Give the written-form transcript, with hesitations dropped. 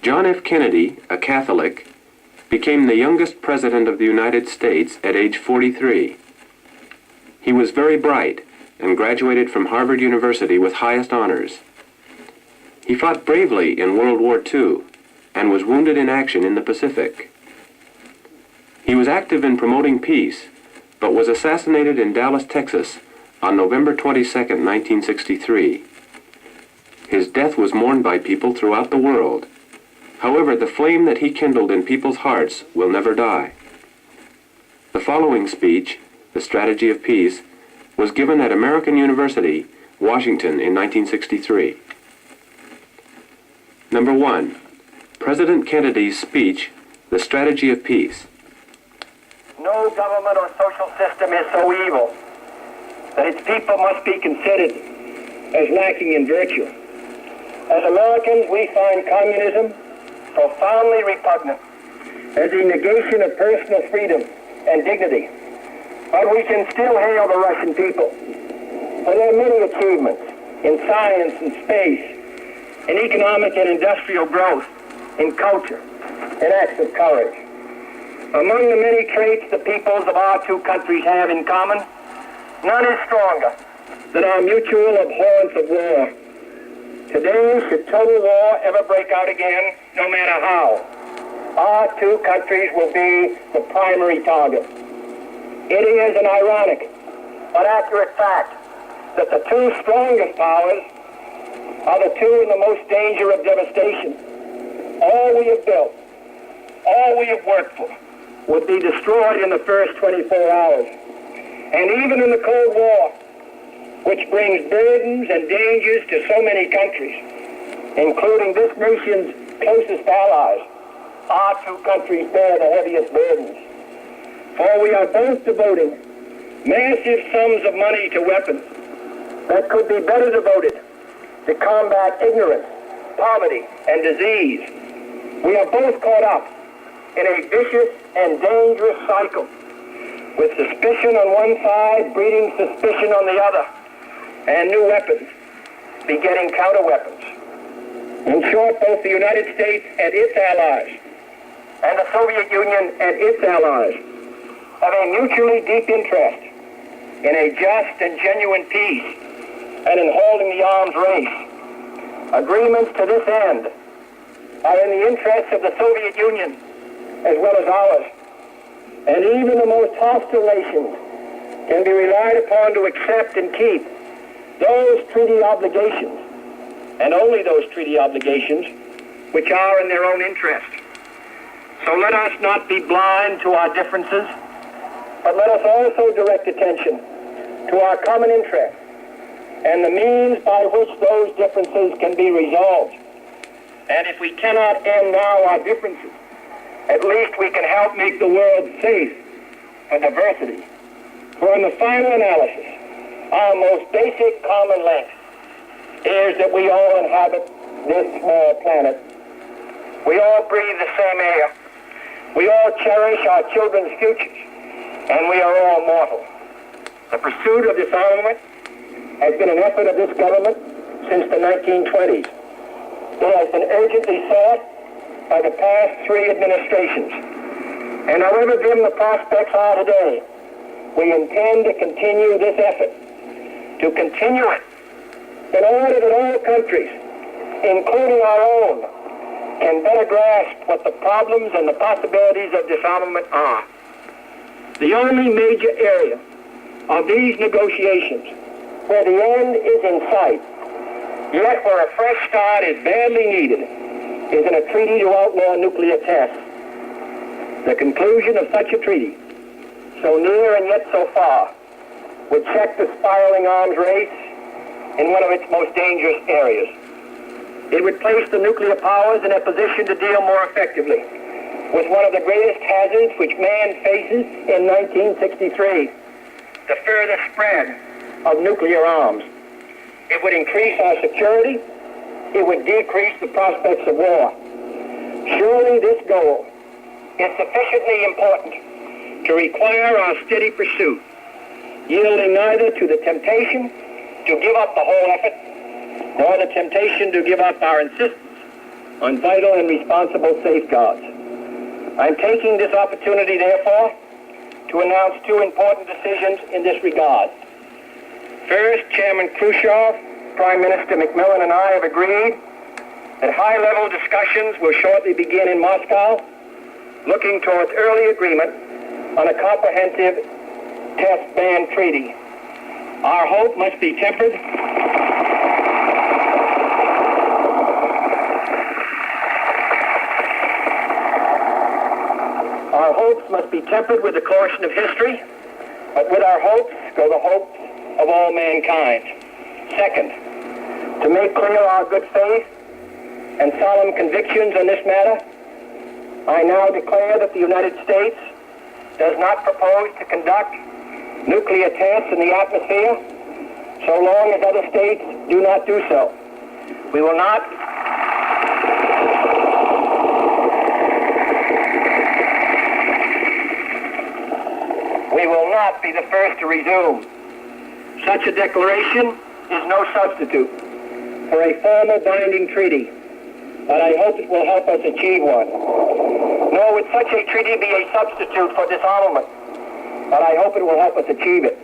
John F. Kennedy, a Catholic, became the youngest president of the United States at age 43. He was very bright and graduated from Harvard University with highest honors. He fought bravely in World War II and was wounded in action in the Pacific. He was active in promoting peace, but was assassinated in Dallas, Texas on November 22, 1963. His death was mourned by people throughout the world. However, the flame that he kindled in people's hearts will never die. The following speech, The Strategy of Peace, was given at American University, Washington in 1963. Number 1. President Kennedy's speech, The Strategy of Peace. No government or social system is so evil that its people must be considered as lacking in virtue. As Americans, we find communism profoundly repugnant as a negation of personal freedom and dignity. But we can still hail the Russian people for their many achievements in science and space, in economic and industrial growth, in culture, and acts of courage. Among the many traits the peoples of our two countries have in common, none is stronger than our mutual abhorrence of war. Today, should total war ever break out again, no matter how, our two countries will be the primary target. It is an ironic but accurate fact that the two strongest powers are the two in the most danger of devastation. All we have built, all we have worked for, would be destroyed in the first 24 hours. And even in the Cold War, which brings burdens and dangers to so many countries, including this nation's closest allies, our two countries bear the heaviest burdens. For we are both devoting massive sums of money to weapons that could be better devoted to combat ignorance, poverty, and disease. We are both caught up in a vicious and dangerous cycle, with suspicion on one side breeding suspicion on the other, and new weapons begetting counter-weapons. In short, both the United States and its allies, and the Soviet Union and its allies, have a mutually deep interest in a just and genuine peace and in holding the arms race. Agreements to this end are in the interests of the Soviet Union as well as ours, and even the most hostile nations can be relied upon to accept and keep those treaty obligations, and only those treaty obligations, which are in their own interest. So let us not be blind to our differences, but let us also direct attention to our common interests and the means by which those differences can be resolved. And if we cannot end now our differences, at least we can help make the world safe for diversity. For in the final analysis, our most basic common link is that we all inhabit this small planet. We all breathe the same air. We all cherish our children's futures, and we are all mortal. The pursuit of disarmament has been an effort of this government since the 1920s. It has been urgently sought by the past three administrations. And however dim the prospects are today, we intend to continue this effort, to continue it, in order that all countries, including our own, can better grasp what the problems and the possibilities of disarmament are. The only major area of these negotiations where the end is in sight, yet where a fresh start is badly needed, is in a treaty to outlaw nuclear tests. The conclusion of such a treaty, so near and yet so far, would check the spiraling arms race in one of its most dangerous areas. It would place the nuclear powers in a position to deal more effectively with one of the greatest hazards which man faces in 1963, the further spread of nuclear arms. It would increase our security. It would decrease the prospects of war. Surely this goal is sufficiently important to require our steady pursuit, yielding neither to the temptation to give up the whole effort, nor the temptation to give up our insistence on vital and responsible safeguards. I'm taking this opportunity, therefore, to announce two important decisions in this regard. First, Chairman Khrushchev, Prime Minister Macmillan, and I have agreed that high-level discussions will shortly begin in Moscow, looking towards early agreement on a comprehensive test ban treaty. Our hope must be tempered with the caution of history, but with our hopes go the hopes of all mankind. Second, to make clear our good faith and solemn convictions on this matter, I now declare that the United States does not propose to conduct nuclear tests in the atmosphere so long as other states do not do so. We will not be the first to resume. Such a declaration is no substitute for a formal binding treaty, but I hope it will help us achieve one. Nor would such a treaty be a substitute for disarmament, but I hope it will help us achieve it.